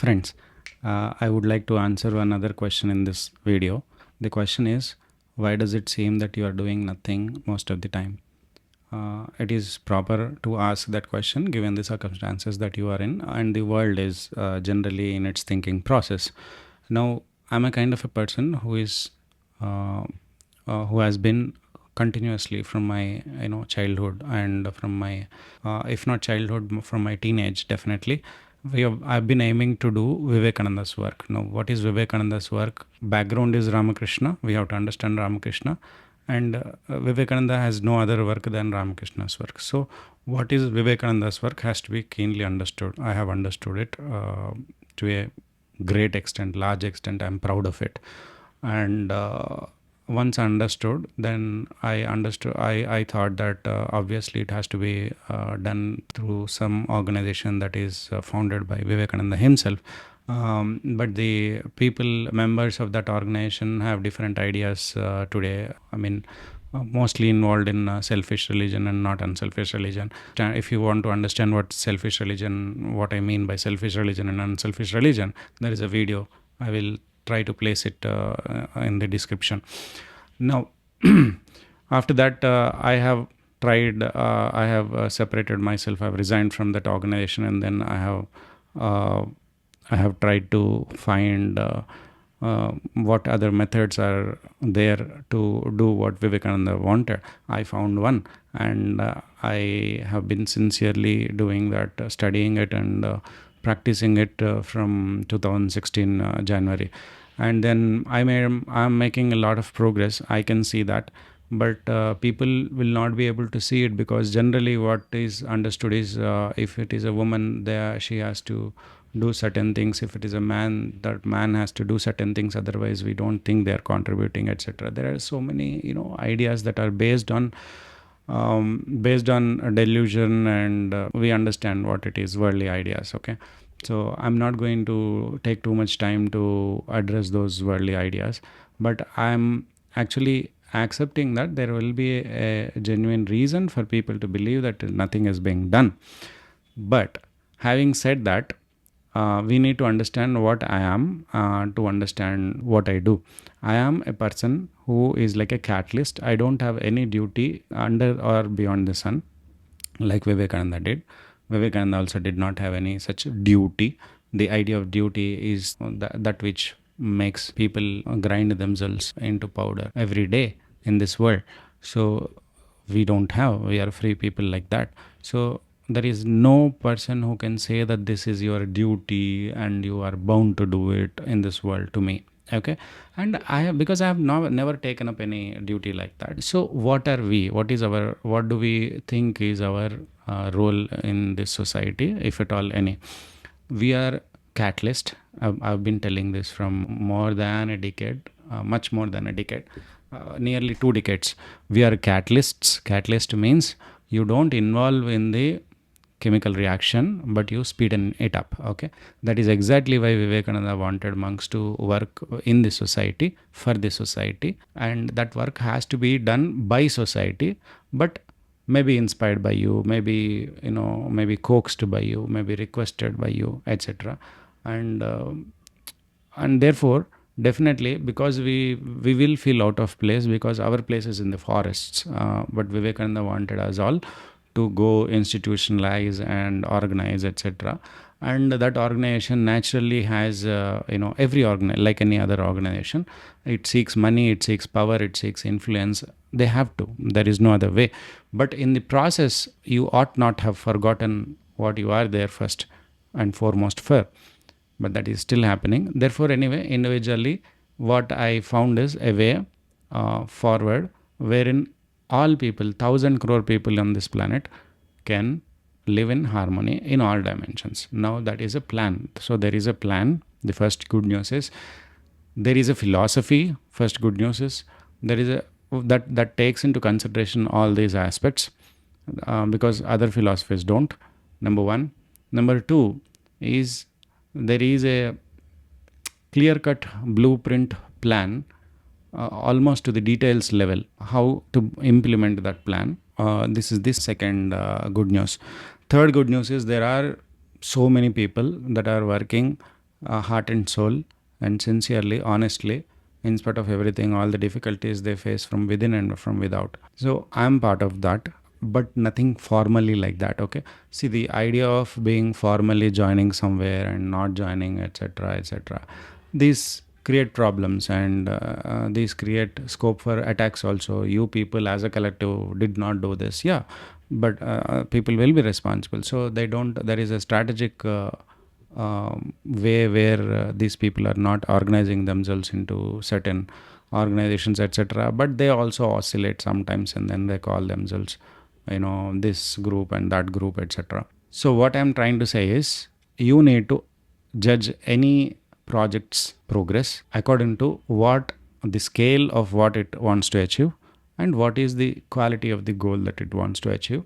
Friends, I would like to answer another question in this video. The question is, why does it seem that you are doing nothing most of the time? It is proper to ask that question given the circumstances that you are in, and the world is generally in its thinking process. Now, I'm a kind of a person uh, who has been continuously from my childhood, and from my if not childhood, from my teenage, definitely I've been aiming to do Vivekananda's work. Now, what is Vivekananda's work? Background is Ramakrishna. We have to understand Ramakrishna, and Vivekananda has no other work than Ramakrishna's work. So, what is Vivekananda's work has to be keenly understood. I have understood it to a great extent, large extent. I'm proud of it, and once understood, then I thought that obviously it has to be done through some organization that is founded by Vivekananda himself. But the people members of that organization have different ideas today. I mean, mostly involved in selfish religion and not unselfish religion. If you want to understand what selfish religion, what I mean by selfish religion and unselfish religion, there is a video. I will try to place it in the description. Now, after that, I have separated myself. I've resigned from that organization, and then uh, I have tried to find what other methods are there to do what Vivekananda wanted. I found one, and I have been sincerely doing that, studying it and practicing it from 2016 January. And then I'm making a lot of progress. I can see that, but people will not be able to see it, because generally what is understood is, if it is a woman, there she has to do certain things. If it is a man, that man has to do certain things, otherwise we don't think they are contributing, etc. There are so many ideas that are based on a delusion, and we understand what it is, worldly ideas. Okay, so I'm not going to take too much time to address those worldly ideas, but I'm actually accepting that there will be a genuine reason for people to believe that nothing is being done. But having said that, we need to understand what I am to understand what I do. I am a person who is like a catalyst. I don't have any duty under or beyond the sun like Vivekananda did. Vivekananda also did not have any such duty. The idea of duty is that which makes people grind themselves into powder every day in this world. So we are free people like that. So there is no person who can say that this is your duty and you are bound to do it in this world to me. Okay, and because I have never taken up any duty like that. So what are we, what do we think is our role in this society, if at all any? We are catalyst. I've been telling this from more than a decade, much more than a decade, nearly 2 decades. We are catalysts. Catalyst means you don't involve in the chemical reaction, but you speeden it up. Okay, that is exactly why Vivekananda wanted monks to work in the society, for the society, and that work has to be done by society, but maybe inspired by you, maybe coaxed by you, maybe requested by you, etc. And therefore, definitely, because we will feel out of place, because our place is in the forests, but Vivekananda wanted us all to go institutionalize and organize, etc. And that organization naturally has every like any other organization, it seeks money, it seeks power, it seeks influence. They have to, there is no other way. But in the process, you ought not have forgotten what you are there first and foremost for. But that is still happening. Therefore, anyway, individually, what I found is a way forward, wherein all people, 1,000 crore people on this planet, can live in harmony in all dimensions. Now that is a plan. So there is a plan. The first good news is there is a philosophy. First good news is there is a that takes into consideration all these aspects, because other philosophies don't. Number one. Number two is there is a clear cut blueprint plan, almost to the details level, how to implement that plan. This is the second good news. Third good news is there are so many people that are working heart and soul, and sincerely, honestly, in spite of everything, all the difficulties they face from within and from without. So I'm part of that, but nothing formally like that. Okay. See, the idea of being formally joining somewhere and not joining, etc., etc., these create problems, and these create scope for attacks also. You people as a collective did not do this, yeah, but people will be responsible. So they don't, there is a strategic way where these people are not organizing themselves into certain organizations, etc., but they also oscillate sometimes, and then they call themselves, this group and that group, etc. So what I'm trying to say is, you need to judge any project's progress according to what the scale of what it wants to achieve, and what is the quality of the goal that it wants to achieve,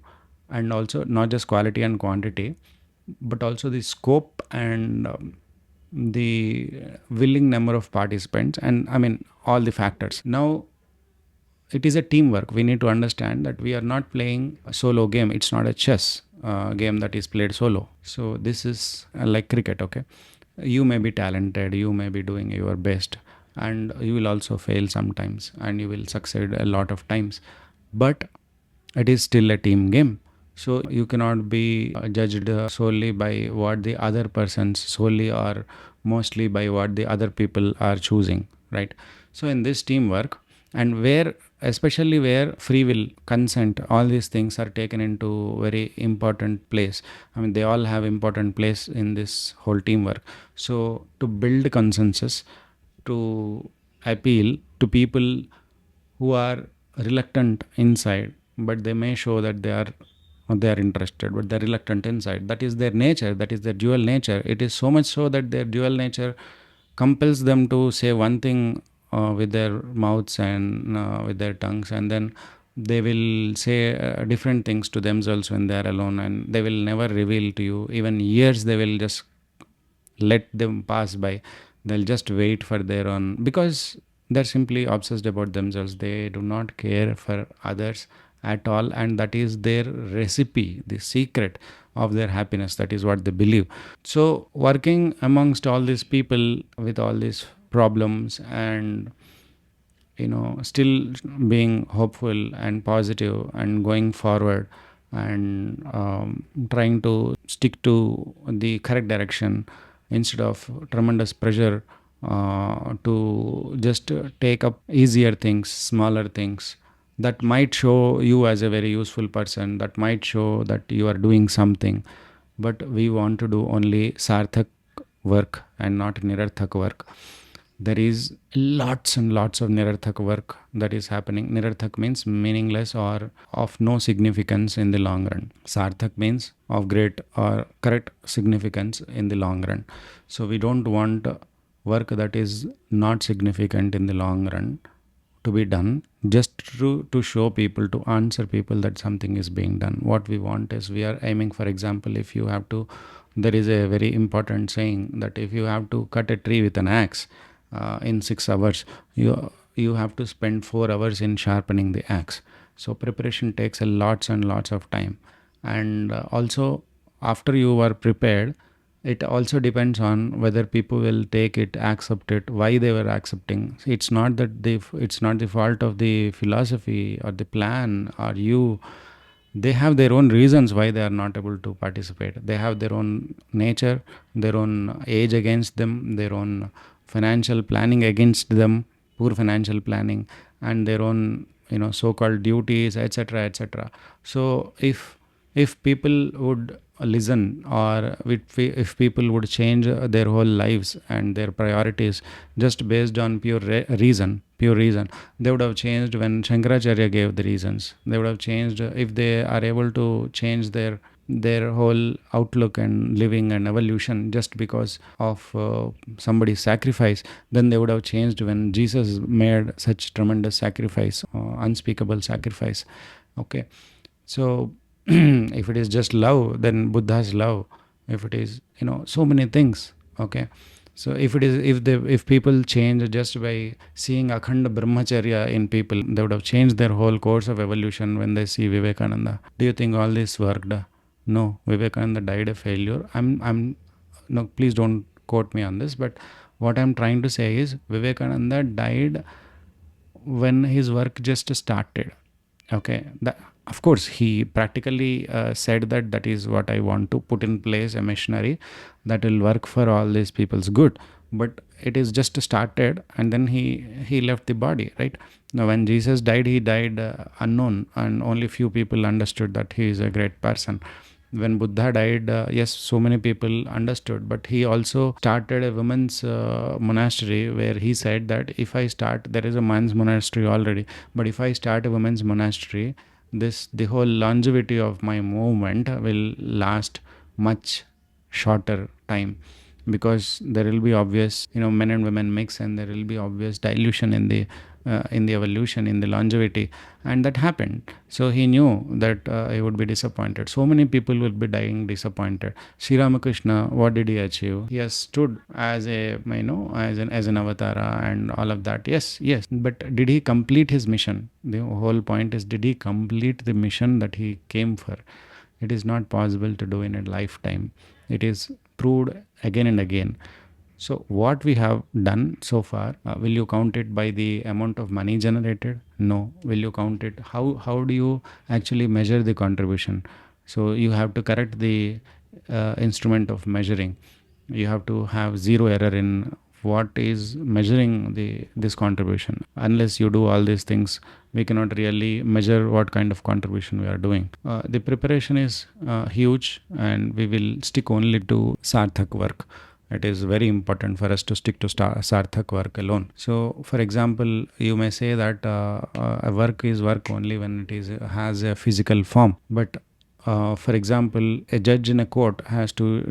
and also not just quality and quantity, but also the scope and the willing number of participants, and I mean all the factors. Now it is a teamwork. We need to understand that we are not playing a solo game. It's not a chess game that is played solo. So this is like cricket. Okay, you may be talented, you may be doing your best, and you will also fail sometimes, and you will succeed a lot of times, but it is still a team game. So you cannot be judged solely by what the other persons, solely or mostly by what the other people are choosing, right? So in this teamwork, and where, especially where free will, consent, all these things are taken into very important place. I mean, they all have important place in this whole teamwork. So to build consensus, to appeal to people who are reluctant inside, but they may show that they are interested, but they're reluctant inside. That is their nature, that is their dual nature. It is so much so that their dual nature compels them to say one thing with their mouths and with their tongues, and then they will say different things to themselves when they are alone, and they will never reveal to you. Even years they will just let them pass by. They'll just wait for their own, because they're simply obsessed about themselves. They do not care for others at all, and that is their recipe, the secret of their happiness. That is what they believe. So working amongst all these people with all these problems, and still being hopeful and positive and going forward, and trying to stick to the correct direction instead of tremendous pressure to just take up easier things, smaller things that might show you as a very useful person, that might show that you are doing something. But we want to do only sarthak work and not nirarthak work. There is lots and lots of nirarthak work that is happening. Nirarthak means meaningless or of no significance in the long run. Sarthak means of great or correct significance in the long run. So we don't want work that is not significant in the long run to be done just to show people, to answer people that something is being done. What we want is, we are aiming, for example, if you have to, there is a very important saying that if you have to cut a tree with an axe in 6 hours, you have to spend 4 hours in sharpening the axe. So preparation takes a lots and lots of time. And also, after you are prepared, it also depends on whether people will take it, accept it, why they were accepting. It's not that it's not the fault of the philosophy or the plan or you. They have their own reasons why they are not able to participate. They have their own nature, their own age against them, their own financial planning against them, poor financial planning, and their own so-called duties, etc., etc. So if people would listen, or if people would change their whole lives and their priorities just based on pure reason, they would have changed when Shankaracharya gave the reasons. They would have changed if they are able to change their whole outlook and living and evolution just because of somebody's sacrifice. Then they would have changed when Jesus made such tremendous sacrifice, unspeakable sacrifice. Okay. So if it is just love, then Buddha's love. If it is so many things. Okay. So if people change just by seeing akhanda brahmacharya in people, they would have changed their whole course of evolution when they see Vivekananda. Do you think all this worked? No, Vivekananda died a failure. I'm no, please don't quote me on this, but what I'm trying to say is Vivekananda died when his work just started. Okay, of course he practically said that that is what I want to put in place, a machinery that will work for all these people's good. But it is just started, and then he left the body, right? Now when Jesus died, he died unknown, and only few people understood that he is a great person. When Buddha died, yes, so many people understood, but he also started a women's monastery, where he said that if I start, there is a men's monastery already, but if I start a women's monastery, this the whole longevity of my movement will last much shorter time, because there will be obvious, men and women mix, and there will be obvious dilution in the evolution, in the longevity. And that happened. So he knew that he would be disappointed. So many people will be dying disappointed. Sri Ramakrishna, what did he achieve? He has stood as a, as an avatara and all of that. Yes, but did he complete his mission? The whole point is, did he complete the mission that he came for? It is not possible to do in a lifetime. It is proved again and again. So what we have done so far, will you count it by the amount of money generated? No. Will you count it? How do you actually measure the contribution? So you have to correct the instrument of measuring. You have to have zero error in what is measuring this contribution. Unless you do all these things, we cannot really measure what kind of contribution we are doing. The preparation is huge, and we will stick only to sarthak work. It is very important for us to stick to sarthak work alone. So for example, you may say that a work is work only when it has a physical form. But for example, a judge in a court has to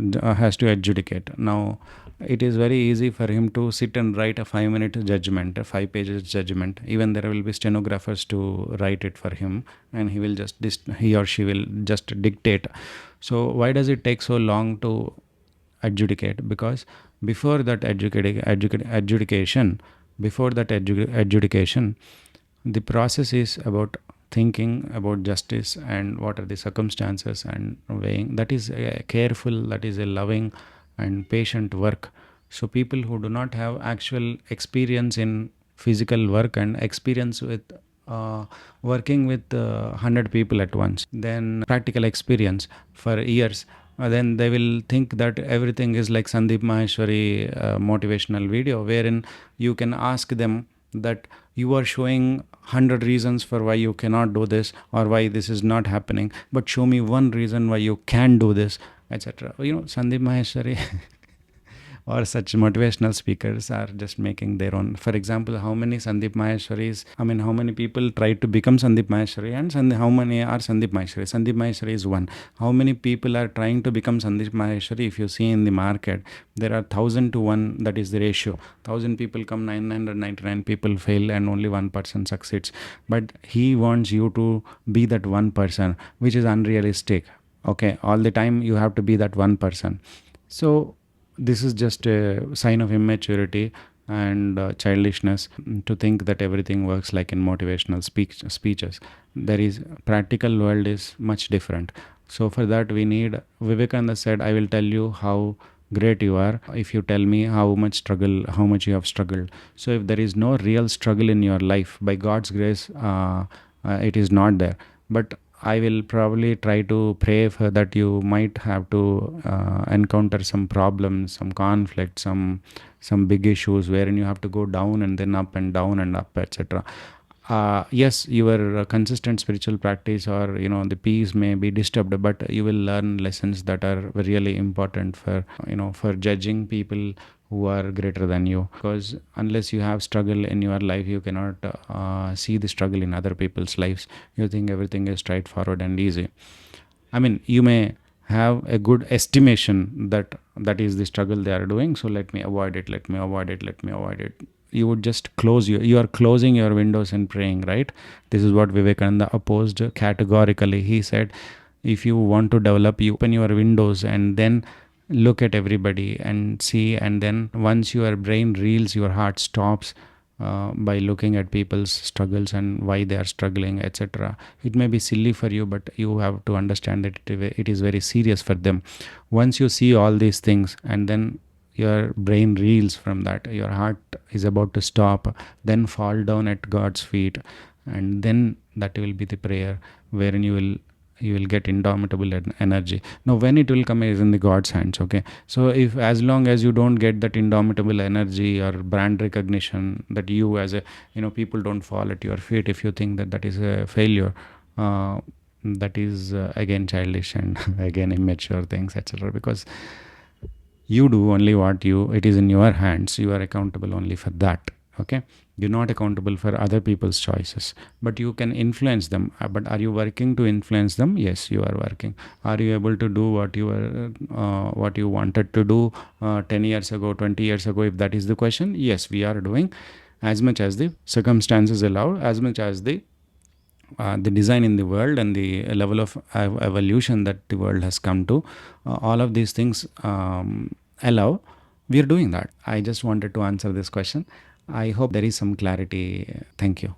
adjudicate. Now it is very easy for him to sit and write a 5-minute judgment, a 5 pages judgment. Even there will be stenographers to write it for him, and he or she will just dictate. So why does it take so long to adjudicate? Because before that adjudication, the process is about thinking about justice and what are the circumstances and weighing. That is a careful, that is a loving and patient work. So people who do not have actual experience in physical work and experience with working with 100 people at once, then practical experience for years, then they will think that everything is like Sandeep Maheshwari motivational video, wherein you can ask them that you are showing 100 reasons for why you cannot do this or why this is not happening, but show me one reason why you can do this, etc. Sandeep Maheshwari or such motivational speakers are just making their own. For example, how many Sandeep Maheshwaris, how many people try to become Sandeep Maheshwari, and how many are Sandeep Maheshwari? Sandeep Maheshwari is one. How many people are trying to become Sandeep Maheshwari? If you see in the market, there are 1,000 to 1, that is the ratio. 1,000 people come, 999 people fail, and only one person succeeds. But he wants you to be that one person, which is unrealistic. Okay, all the time you have to be that one person. So this is just a sign of immaturity and childishness to think that everything works like in motivational speeches. There is practical world is much different. So for that we need, Vivekananda said, I will tell you how great you are if you tell me how much you have struggled. So if there is no real struggle in your life, by God's grace, it is not there. But I will probably try to pray for that you might have to encounter some problems, some conflict, some big issues wherein you have to go down and then up and down and up, etc. Yes, your consistent spiritual practice or the peace may be disturbed, but you will learn lessons that are really important for judging people who are greater than you. Because unless you have struggle in your life, you cannot see the struggle in other people's lives. You think everything is straightforward and easy. You may have a good estimation that is the struggle they are doing, so let me avoid it. You would just you are closing your windows and praying, right? This is what Vivekananda opposed categorically. He said, if you want to develop, you open your windows and then look at everybody and see, and then once your brain reels, your heart stops by looking at people's struggles and why they are struggling, etc. It may be silly for you, but you have to understand that it is very serious for them. Once you see all these things, and then your brain reels from that, your heart is about to stop, then fall down at God's feet, and then that will be the prayer wherein you will get indomitable energy. Now when it will come is in the God's hands. Okay, so if as long as you don't get that indomitable energy or brand recognition, that you as a, people don't fall at your feet, if you think that that is a failure, that is again childish and again immature things, etc. Because you do only what it is in your hands, you are accountable only for that. Okay, you're not accountable for other people's choices, but you can influence them. But are you working to influence them? Yes, you are working. Are you able to do what you wanted to do 10 years ago, 20 years ago? If that is the question, yes, we are doing as much as the circumstances allow, as much as the design in the world and the level of evolution that the world has come to, all of these things allow, we are doing that. I just wanted to answer this question. I hope there is some clarity. Thank you.